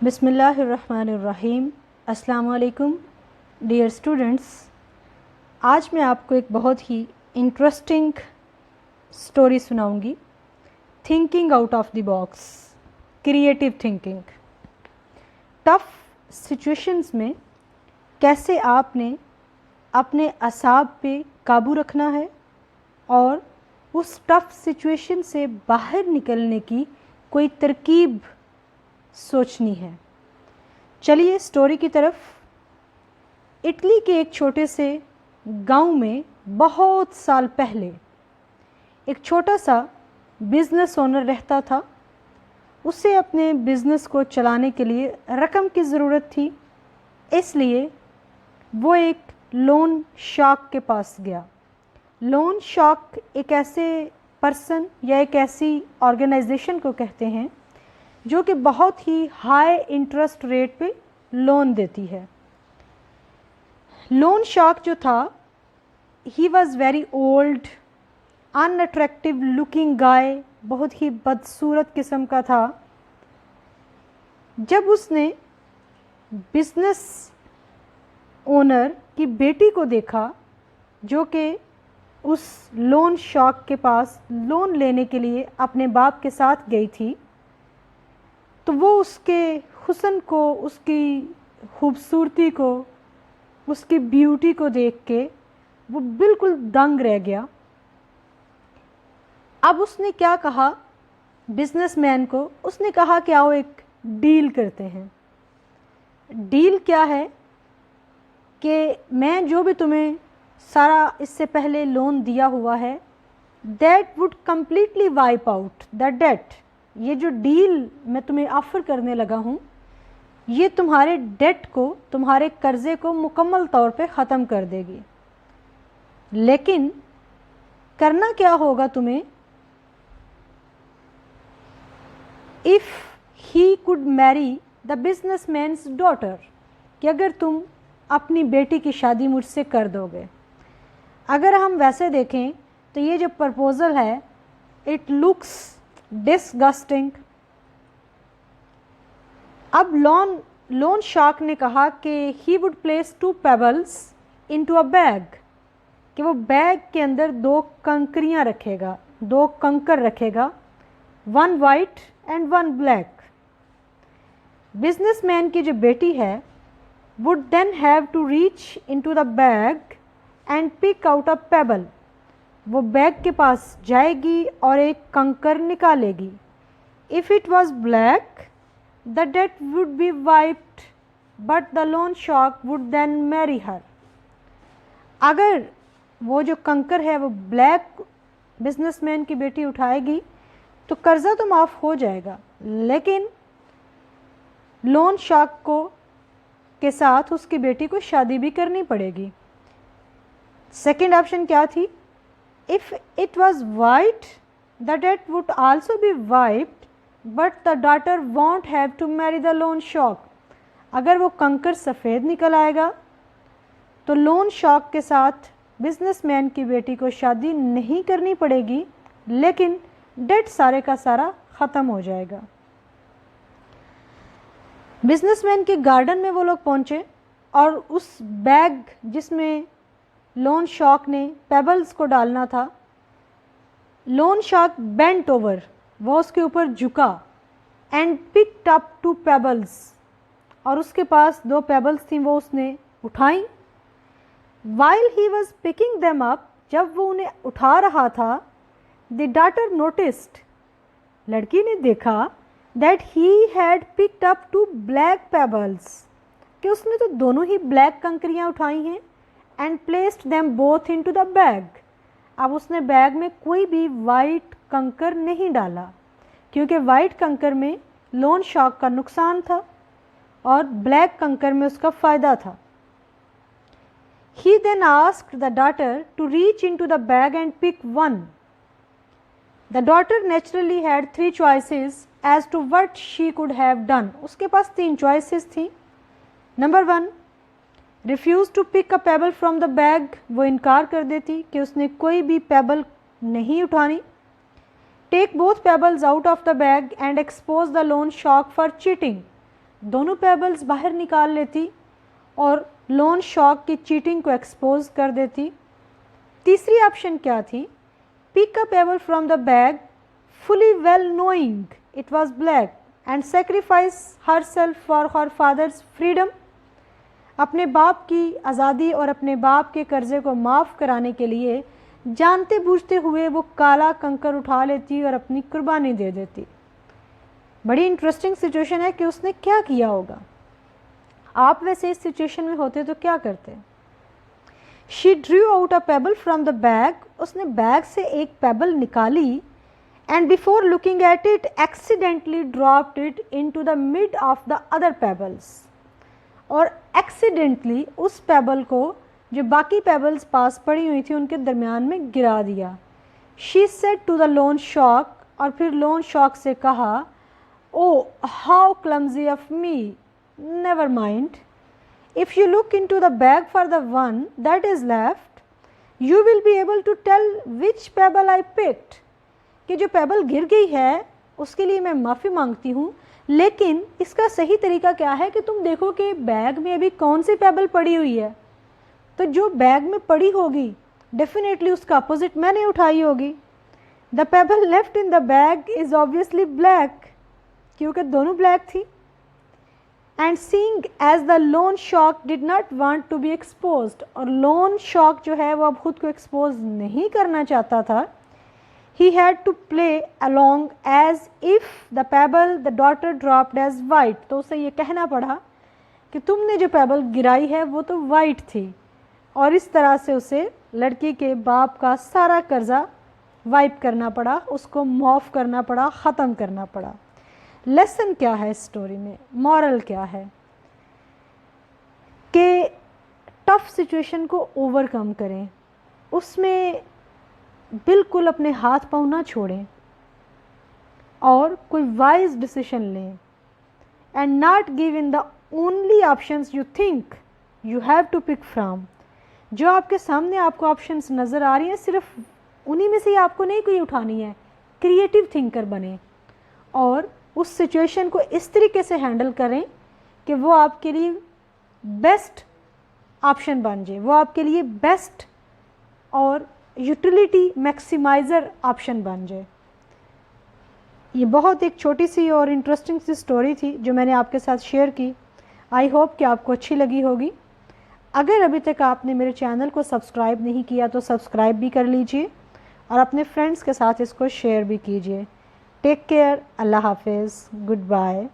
बिस्मिल्लाहिर्रहमानिर्रहीम। अस्सलाम वालेकुम डियर स्टूडेंट्स। आज मैं आपको एक बहुत ही इंटरेस्टिंग स्टोरी सुनाऊंगी। Thinking out of the box, creative thinking. Tough situations में कैसे आपने अपने असाब पे काबू रखना है और उस टफ सिचुएशन से बाहर निकलने की कोई तरकीब सोचनी है। चलिए स्टोरी की तरफ। इटली के एक छोटे से गांव में बहुत साल पहले एक छोटा सा बिज़नेस ओनर रहता था। उसे अपने बिज़नेस को चलाने के लिए रकम की ज़रूरत थी, इसलिए वो एक लोन शार्क के पास गया। लोन शार्क एक ऐसे पर्सन या एक ऐसी ऑर्गेनाइजेशन को कहते हैं जो कि बहुत ही हाई इंटरेस्ट रेट पे लोन देती है। लोन शार्क जो था, he was very old, unattractive looking guy, बहुत ही बदसूरत किस्म का था। जब उसने बिजनेस ओनर की बेटी को देखा जो कि उस लोन शार्क के पास लोन लेने के लिए अपने बाप के साथ गई थी, तो वो उसके हुस्न को, उसकी खूबसूरती को, उसकी ब्यूटी को देख के वो बिल्कुल दंग रह गया। अब उसने क्या कहा बिजनेसमैन को, उसने कहा कि आओ एक डील करते हैं। डील क्या है कि मैं जो भी तुम्हें सारा इससे पहले लोन दिया हुआ है, that would completely wipe out the debt. ये जो डील मैं तुम्हें ऑफ़र करने लगा हूँ, ये तुम्हारे डेट को, तुम्हारे कर्ज़े को मुकम्मल तौर पे ख़त्म कर देगी। लेकिन करना क्या होगा तुम्हें, if he could Mary the businessman's daughter, कि अगर तुम अपनी बेटी की शादी मुझसे कर दोगे। अगर हम वैसे देखें तो ये जो प्रपोज़ल है, इट लुक्स डिसगस्टिंग। अब लोन शार्क ने कहा कि he would place 2 pebbles into a bag, कि वो बैग के अंदर 2 कंकरियां रखेगा, 2 कंकर रखेगा, 1 वाइट एंड 1 ब्लैक। बिजनेसमैन की जो बेटी है would then have to reach into the bag and pick out a pebble. वो बैग के पास जाएगी और एक कंकर निकालेगी। If it was black the debt would be wiped but the loan shark would then marry her. अगर वो जो कंकर है वो ब्लैक बिजनेसमैन की बेटी उठाएगी तो कर्ज़ा तो माफ़ हो जाएगा, लेकिन लोन शार्क को के साथ उसकी बेटी को शादी भी करनी पड़ेगी। सेकेंड ऑप्शन क्या थी, if it was white the debt would also be wiped but the daughter won't have to marry the loan shark। अगर वो कंकर सफ़ेद निकल आएगा तो लोन शार्क के साथ बिजनेसमैन की बेटी को शादी नहीं करनी पड़ेगी, लेकिन डेट सारे का सारा ख़त्म हो जाएगा। बिजनेसमैन के गार्डन में वो लोग पहुँचे और उस बैग जिसमें लोन शार्क ने पेबल्स को डालना था, लोन शार्क बेंट ओवर, वो उसके ऊपर झुका एंड पिक्ड अप 2 पेबल्स, और उसके पास 2 पेबल्स थी, वो उसने उठाई। While he was picking them up, जब वो उन्हें उठा रहा था, द डॉटर नोटिस्ड, लड़की ने देखा, that he had picked up 2 black pebbles, कि उसने तो दोनों ही ब्लैक कंकरियाँ उठाई हैं, and placed them both into the bag. अब उसने बैग में कोई भी वाइट कंकर नहीं डाला, क्योंकि वाइट कंकर में लोन शार्क का नुकसान था और ब्लैक कंकर में उसका फ़ायदा था। He then asked the daughter to reach into the bag and pick 1। The daughter naturally had 3 choices as to what she could have done. उसके पास 3 चॉइसेस थी। Number 1, refuse to pick a pebble from the bag, वो इनकार कर देती कि उसने कोई भी पेबल नहीं उठानी। Take both pebbles out of the bag and expose the loan shark for cheating, दोनों पेबल्स बाहर निकाल लेती और लोन शॉक की चीटिंग को एक्सपोज कर देती। तीसरी ऑप्शन क्या थी? Pick a pebble from the bag fully well knowing it was black and sacrifice herself for her father's freedom. अपने बाप की आज़ादी और अपने बाप के कर्ज़े को माफ़ कराने के लिए जानते बूझते हुए वो काला कंकर उठा लेती और अपनी कुर्बानी दे देती। बड़ी इंटरेस्टिंग सिचुएशन है कि उसने क्या किया होगा। आप वैसे इस सिचुएशन में होते तो क्या करते? She drew out a pebble from the bag, उसने बैग से एक पेबल निकाली and before looking at it accidentally dropped it into the mid of the other pebbles, और एक्सीडेंटली उस पेबल को जो बाकी पेबल्स पास पड़ी हुई थी उनके दरमियान में गिरा दिया। She said to the loan shark, और फिर लोन शॉक से कहा, oh how clumsy of me, never mind, if you look into the bag for the one that is left you will be able to tell which pebble I picked. कि जो payable गिर गई है उसके लिए मैं माफ़ी मांगती हूँ, लेकिन इसका सही तरीका क्या है कि तुम देखो कि बैग में अभी कौन सी पेबल पड़ी हुई है, तो जो बैग में पड़ी होगी डेफिनेटली उसका अपोजिट मैंने उठाई होगी। The pebble left in the bag is obviously black, क्योंकि दोनों ब्लैक थी। And seeing as the loan shark did not want to be exposed, और लोन शॉक जो है वो अब खुद को एक्सपोज नहीं करना चाहता था। He had to play along as if the pebble the daughter dropped as white, तो उसे ये कहना पड़ा कि तुमने जो पेबल गिराई है वो तो वाइट थी, और इस तरह से उसे लड़की के बाप का सारा कर्जा वाइप करना पड़ा, उसको माफ़ करना पड़ा, ख़त्म करना पड़ा। लेसन क्या है इस स्टोरी में? मॉरल क्या है? कि टफ सिचुएशन को ओवरकम करें, उसमें बिल्कुल अपने हाथ पाँव ना छोड़ें और कोई वाइज डिसीजन लें, and not give in the only options you think you have to pick from. जो आपके सामने आपको ऑप्शंस नज़र आ रही हैं सिर्फ उन्हीं में से ही आपको नहीं कोई उठानी है। क्रिएटिव थिंकर बने और उस सिचुएशन को इस तरीके से हैंडल करें कि वो आपके लिए बेस्ट ऑप्शन बन जाए, वो आपके लिए बेस्ट और यूटिलिटी मैक्सिमाइज़र ऑप्शन बन जाए। ये बहुत एक छोटी सी और इंटरेस्टिंग सी स्टोरी थी जो मैंने आपके साथ शेयर की। आई होप कि आपको अच्छी लगी होगी। अगर अभी तक आपने मेरे चैनल को सब्सक्राइब नहीं किया तो सब्सक्राइब भी कर लीजिए और अपने फ्रेंड्स के साथ इसको शेयर भी कीजिए। टेक केयर, अल्लाह हाफिज़, गुड बाय।